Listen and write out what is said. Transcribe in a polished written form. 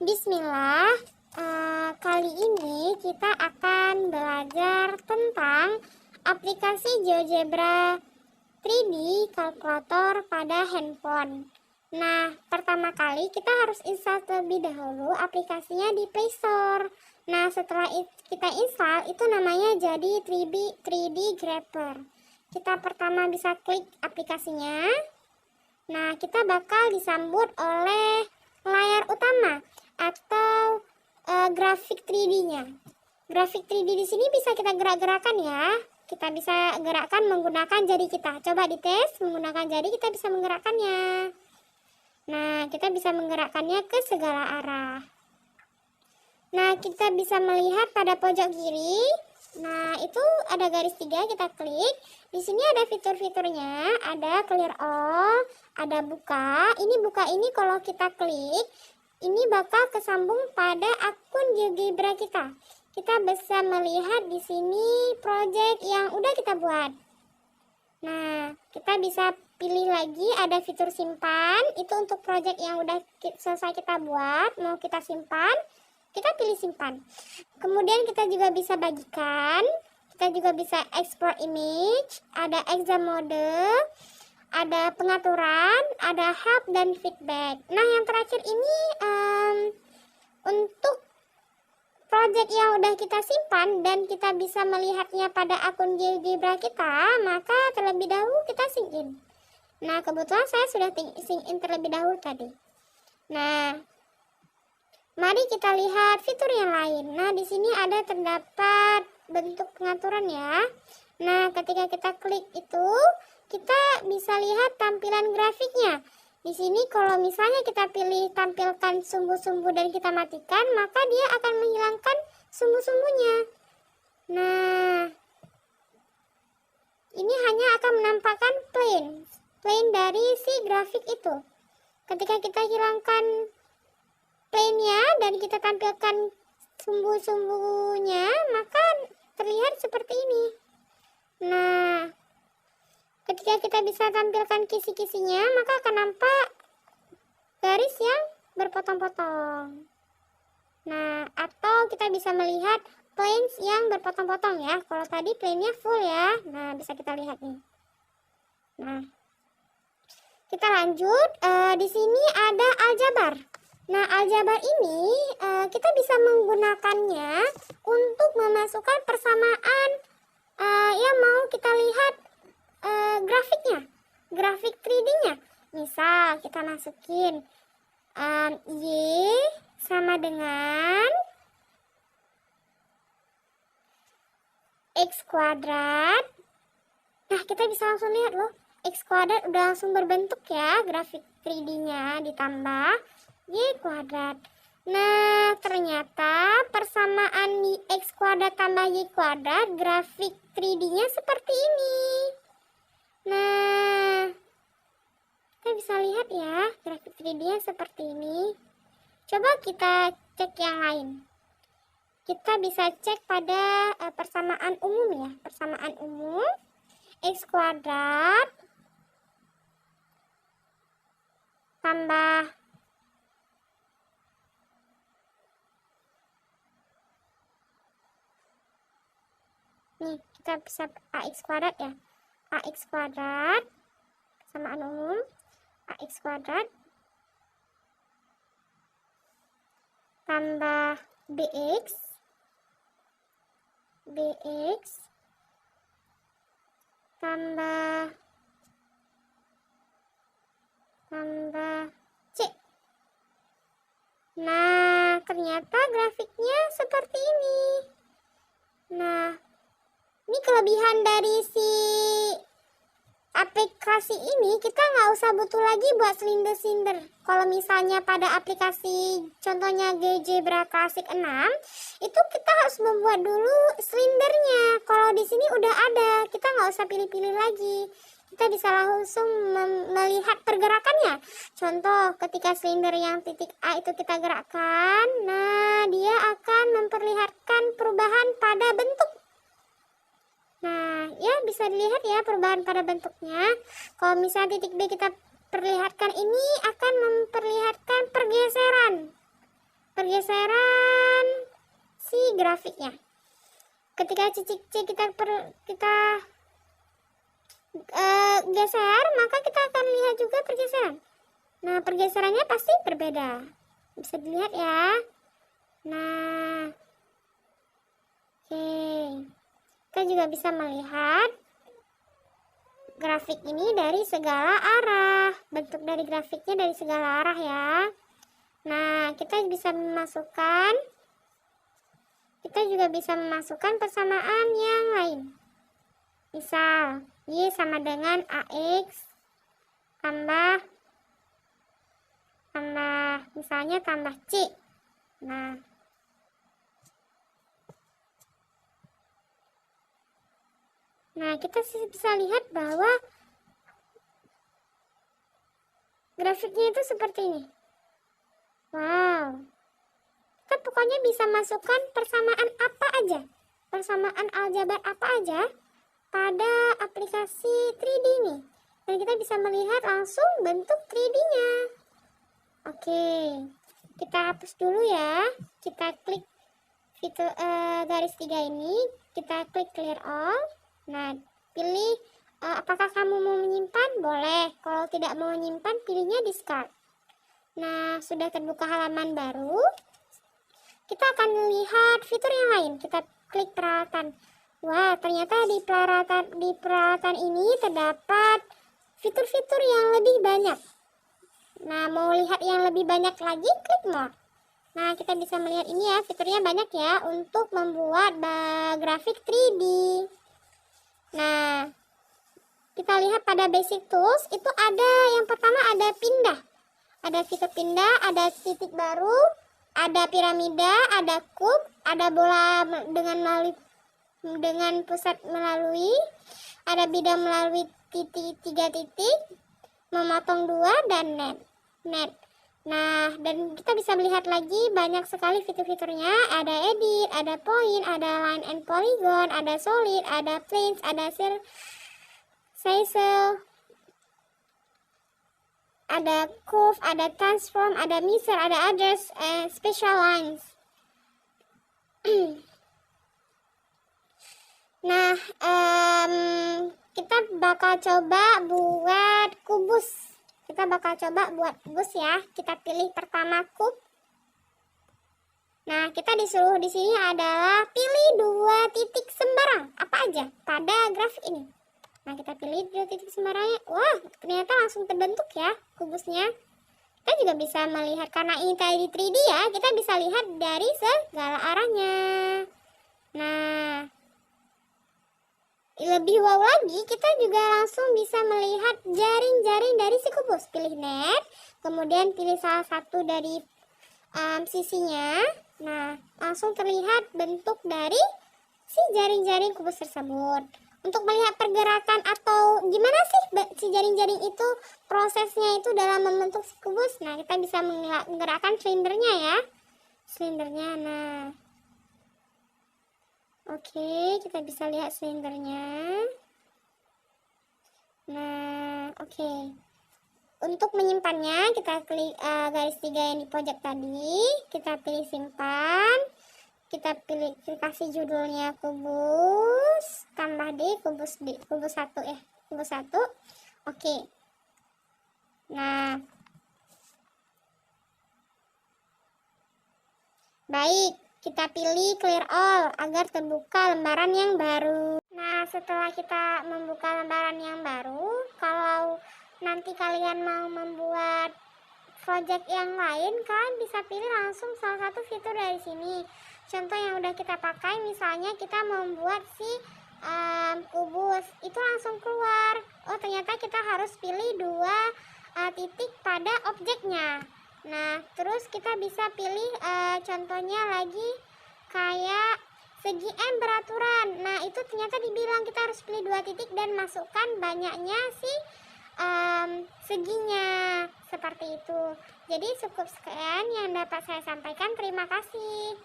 Bismillah, kali ini kita akan belajar tentang aplikasi GeoGebra 3D kalkulator pada handphone. Nah, pertama kali kita harus install terlebih dahulu aplikasinya di Play Store. Nah, setelah kita install, itu namanya jadi 3D Grabber. Kita pertama bisa klik aplikasinya. Nah, kita bakal disambut oleh layar utama atau grafik 3D-nya. Grafik 3D di sini bisa kita gerak-gerakan ya. Kita bisa gerakkan menggunakan jari kita. Coba dites menggunakan jari, kita bisa menggerakkannya. Nah, kita bisa menggerakkannya ke segala arah. Nah, kita bisa melihat pada pojok kiri. Nah, itu ada garis 3, kita klik. Di sini ada fitur-fiturnya, ada clear all, ada buka. Ini buka ini kalau kita klik, ini bakal kesambung pada akun GeoGebra kita. Kita bisa melihat di sini project yang udah kita buat. Nah, kita bisa pilih lagi ada fitur simpan. Itu untuk project yang udah selesai kita buat, mau kita simpan, kita pilih simpan. Kemudian kita juga bisa bagikan. Kita juga bisa export image, ada exam mode, ada pengaturan, ada help dan feedback. Nah, yang terakhir ini untuk project yang udah kita simpan dan kita bisa melihatnya pada akun GeoGebra kita, maka terlebih dahulu kita sync in. Nah, kebetulan saya sudah sync in terlebih dahulu tadi. Nah, mari kita lihat fitur yang lain. Nah, di sini ada terdapat bentuk pengaturan ya. Nah, ketika kita klik itu, kita bisa lihat tampilan grafiknya. Di sini kalau misalnya kita pilih tampilkan sumbu-sumbu dan kita matikan, maka dia akan menghilangkan sumbu-sumbunya. Nah, ini hanya akan menampakkan plain dari si grafik itu. Ketika kita hilangkan plainnya dan kita tampilkan sumbu-sumbunya, maka terlihat seperti ini. Nah, ketika kita bisa tampilkan kisi-kisinya, maka akan nampak garis yang berpotong-potong. Nah, atau kita bisa melihat plains yang berpotong-potong ya. Kalau tadi plainnya full ya. Nah, bisa kita lihat nih. Nah, kita lanjut. Di sini ada aljabar. Nah, aljabar ini kita bisa menggunakannya untuk memasukkan persamaan yang mau kita lihat grafiknya, grafik 3D-nya. Misal kita masukin Y sama dengan X kuadrat. Nah, kita bisa langsung lihat loh, X kuadrat udah langsung berbentuk ya, grafik 3D-nya ditambah Y kuadrat. Nah, ternyata persamaan X kuadrat tambah Y kuadrat, grafik 3D-nya seperti ini. Nah, kita bisa lihat ya, grafik 3D-nya seperti ini. Coba kita cek yang lain. Kita bisa cek pada persamaan umum ya. Persamaan umum, X kuadrat tambah nih, kita bisa AX kuadrat ya. AX kuadrat persamaan umum, AX kuadrat tambah BX tambah C. Nah, ternyata grafiknya seperti ini. Nah, ini kelebihan dari si aplikasi ini, kita nggak usah butuh lagi buat silinder-silinder. Kalau misalnya pada aplikasi contohnya GeoGebra Classic 6, itu kita harus membuat dulu silindernya. Kalau di sini udah ada, kita nggak usah pilih-pilih lagi. Kita bisa langsung melihat pergerakannya. Contoh, ketika silinder yang titik A itu kita gerakkan, nah dia akan memperlihatkan perubahan pada bentuk. Nah, ya bisa dilihat ya perubahan pada bentuknya. Kalau misalnya titik B kita perlihatkan, ini akan memperlihatkan pergeseran pergeseran si grafiknya. Ketika titik C kita geser, maka kita akan lihat juga pergeseran. Nah, pergeserannya pasti berbeda. Bisa dilihat ya. Nah, oke. Kita juga bisa melihat grafik ini dari segala arah. Bentuk dari grafiknya dari segala arah ya. Nah, kita juga bisa memasukkan persamaan yang lain. Misal, Y sama dengan AX tambah misalnya tambah C. Nah, kita bisa lihat bahwa grafiknya itu seperti ini. Wow. Kita pokoknya bisa masukkan persamaan apa aja, persamaan aljabar apa aja pada aplikasi 3D ini. Dan kita bisa melihat langsung bentuk 3D-nya. Oke, kita hapus dulu ya. Kita klik fitur garis 3 ini, kita klik clear all. Nah, pilih apakah kamu mau menyimpan? Boleh. Kalau tidak mau menyimpan, pilihnya discard. Nah, sudah terbuka halaman baru. Kita akan melihat fitur yang lain. Kita klik peralatan. Wah, ternyata di peralatan ini terdapat fitur-fitur yang lebih banyak. Nah, mau lihat yang lebih banyak lagi, klik more. Nah, kita bisa melihat ini ya, fiturnya banyak ya untuk membuat grafik 3D. Nah, kita lihat pada basic tools itu ada yang pertama ada pindah. Ada fitur pindah, ada titik baru, ada piramida, ada kub, ada bola dengan pusat melalui, ada bidang melalui tiga titik, memotong 2 dan net. Nah, dan kita bisa melihat lagi banyak sekali fitur-fiturnya. Ada edit, ada point, ada line and polygon, ada solid, ada planes, ada scissor, ada curve, ada transform, ada measure, ada others, special lines. Nah, kita bakal coba buat kubus. Ya. Kita pilih pertama kub. Nah, kita disuruh di sini adalah pilih 2 titik sembarang apa aja pada grafik ini. Nah, kita pilih 2 titik sembarangnya. Wah, ternyata langsung terbentuk ya kubusnya. Kita juga bisa melihat, karena ini tadi 3D ya, kita bisa lihat dari segala arahnya. Nah, lebih wow lagi, kita juga langsung bisa melihat jaring-jaring dari si kubus. Pilih net, kemudian pilih salah satu dari sisinya. Nah, langsung terlihat bentuk dari si jaring-jaring kubus tersebut. Untuk melihat pergerakan atau gimana sih si jaring-jaring itu prosesnya itu dalam membentuk si kubus. Nah, kita bisa menggerakkan silindernya ya. Nah, oke, kita bisa lihat silindernya. Nah, oke. Untuk menyimpannya, kita klik garis 3 yang di pojok tadi. Kita pilih simpan. Kita kasih judulnya kubus tambah kubus 1 ya. Kubus 1. Oke. Nah. Baik. Kita pilih clear all agar terbuka lembaran yang baru. Nah, setelah kita membuka lembaran yang baru, kalau nanti kalian mau membuat project yang lain, kalian bisa pilih langsung salah satu fitur dari sini. Contoh yang udah kita pakai, misalnya kita membuat si kubus, itu langsung keluar. Oh, ternyata kita harus pilih 2 titik pada objeknya. Nah, terus kita bisa pilih contohnya lagi kayak segi M beraturan. Nah, itu ternyata dibilang kita harus pilih 2 titik dan masukkan banyaknya si seginya. Seperti itu. Jadi cukup sekian yang dapat saya sampaikan. Terima kasih.